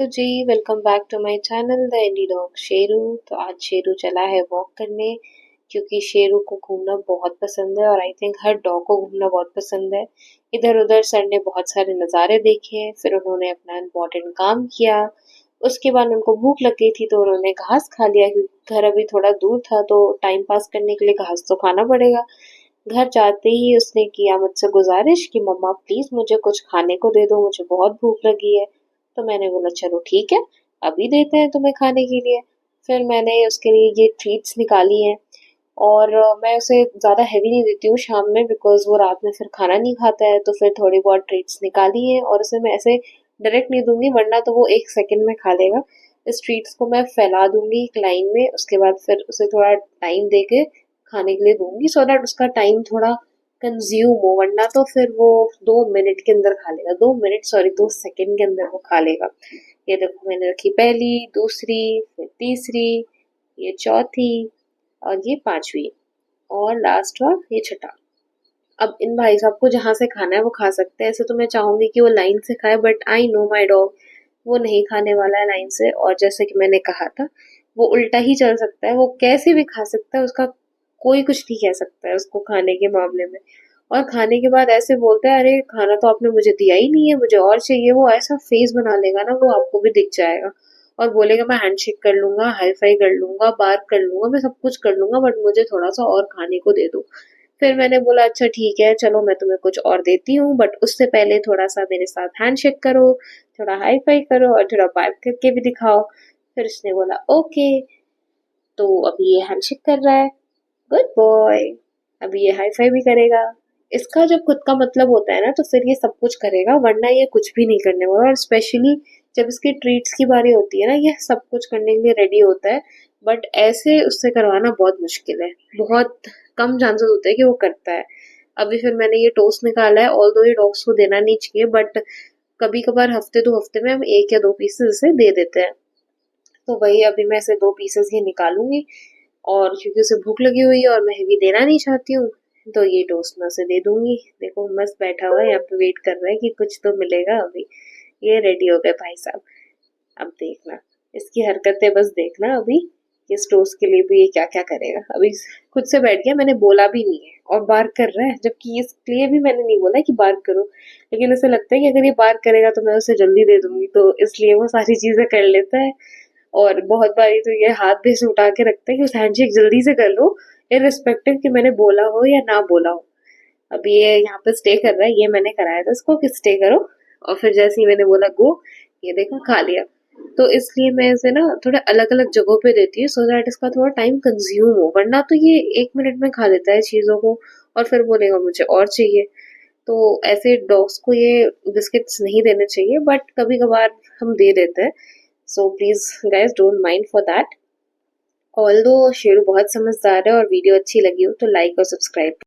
तो जी welcome back to my channel the indie dog Sheru. तो आज शेरू चला है वॉक करने क्योंकि शेरू को घूमना बहुत पसंद है और आई थिंक हर डॉग को घूमना बहुत पसंद है। इधर उधर सर ने बहुत सारे नज़ारे देखे, फिर उन्होंने अपना इम्पोर्टेंट काम किया। उसके बाद उनको भूख लग गई थी तो उन्होंने घास खा लिया क्योंकि घर अभी थोड़ा दूर था तो टाइम पास करने के लिए घास तो खाना पड़ेगा। घर जाते ही उसने किया मुझसे गुजारिश कि मम्मा प्लीज मुझे कुछ खाने को दे दो, मुझे बहुत भूख लगी है। तो मैंने बोला चलो ठीक है, अभी देते हैं तुम्हें खाने के लिए। फिर मैंने उसके लिए ये ट्रीट्स निकाली हैं और मैं उसे ज़्यादा हैवी नहीं देती हूँ शाम में बिकॉज वो रात में फिर खाना नहीं खाता है। तो फिर थोड़ी बहुत ट्रीट्स निकाली हैं और उसे मैं ऐसे डायरेक्ट नहीं दूंगी वरना तो वो 1 सेकंड में खा लेगा। इस ट्रीट्स को मैं फैला दूंगी एक लाइन में, उसके बाद फिर उसे थोड़ा टाइम दे के खाने के लिए दूंगी सो दैट उसका टाइम थोड़ा कंज्यूम हो, वरना तो फिर वो 2 मिनट के अंदर खा लेगा। 2 मिनट सॉरी 2 सेकंड के अंदर वो खा लेगा। ये देखो मैंने रखी पहली, दूसरी, फिर तीसरी, ये चौथी और ये पांचवी और लास्ट और ये छठा। अब इन भाई साहब को जहाँ से खाना है वो खा सकते हैं। ऐसे तो मैं चाहूंगी कि वो लाइन से खाए but I know my dog वो नहीं खाने वाला है लाइन से। और जैसे कि मैंने कहा था वो उल्टा ही चल सकता है, वो कैसे भी खा सकता है, उसका कोई कुछ नहीं कह सकता है उसको खाने के मामले में। और खाने के बाद ऐसे बोलता है अरे खाना तो आपने मुझे दिया ही नहीं है, मुझे और चाहिए। वो ऐसा फेस बना लेगा ना, वो आपको भी दिख जाएगा और बोलेगा मैं हैंडशेक कर लूंगा, हाई फाई कर लूंगा, बार्क कर लूंगा, मैं सब कुछ कर लूंगा बट मुझे थोड़ा सा और खाने को दे दो। फिर मैंने बोला अच्छा ठीक है चलो मैं तुम्हें कुछ और देती हूँ बट उससे पहले थोड़ा सा मेरे साथ हैंडशेक करो, थोड़ा हाई फाई करो और थोड़ा बात करके भी दिखाओ। फिर उसने बोला ओके। तो अभी ये हैंडशेक कर रहा है, गुड बॉय। अभी ये हाई फाई भी करेगा। इसका जब खुद का मतलब होता है ना तो फिर ये सब कुछ करेगा वरना ये कुछ भी नहीं करने वाला। और स्पेशली जब इसकी ट्रीट्स की बारी होती है ना ये सब कुछ करने के लिए रेडी होता है। बट ऐसे उससे करवाना बहुत मुश्किल है, बहुत कम चांसेस होते हैं कि वो करता है। अभी फिर मैंने ये टोस्ट निकाला है, ऑल दो ये डॉग्स को देना नहीं चाहिए बट कभी कभार हफ्ते 2 हफ्ते में हम 1 या 2 पीसेस इसे दे देते हैं। तो वही अभी मैं इसे 2 पीसेस ही निकालूंगी और क्योंकि उसे भूख लगी हुई है और मैं हेवी देना नहीं चाहती हूँ तो ये टोस्ट मैं उसे दे दूंगी। देखो मस्त बैठा हुआ है यहाँ पे, वेट कर रहा है कि कुछ तो मिलेगा। अभी ये रेडी हो गए भाई साहब। अब देखना इसकी हरकतें, बस देखना अभी इस टोस्ट के लिए भी ये क्या क्या करेगा। अभी खुद से बैठ गया, मैंने बोला भी नहीं है और बार्क कर रहा है जबकि इसके लिए भी मैंने नहीं बोला कि बार्क करो। लेकिन उसे लगता है कि अगर ये बार्क करेगा तो मैं उसे जल्दी दे दूंगी तो इसलिए वो सारी चीजें कर लेता है। और बहुत बारी तो ये हाथ भी ऐसे उठा के रखता है कि उस हैंडशेक जल्दी से कर लो, इररिस्पेक्टिव कि मैंने बोला हो या ना बोला हो। अभी ये यहाँ पे स्टे कर रहा है, ये मैंने कराया था इसको कि स्टे करो और फिर जैसे ही मैंने बोला गो, ये देखो खा लिया। तो इसलिए मैं इसे ना थोड़े अलग अलग जगहों पे देती हूँ सो दैट इसका थोड़ा टाइम कंज्यूम हो, वरना तो ये 1 मिनट में खा लेता है चीजों को और फिर बोलेगा मुझे और चाहिए। तो ऐसे डॉग्स को ये बिस्किट्स नहीं देने चाहिए बट कभी कभार हम दे देते हैं। So please guys don't mind for that. Although Sheru बहुत समझदार है और वीडियो अच्छी लगी हो तो लाइक और सब्सक्राइब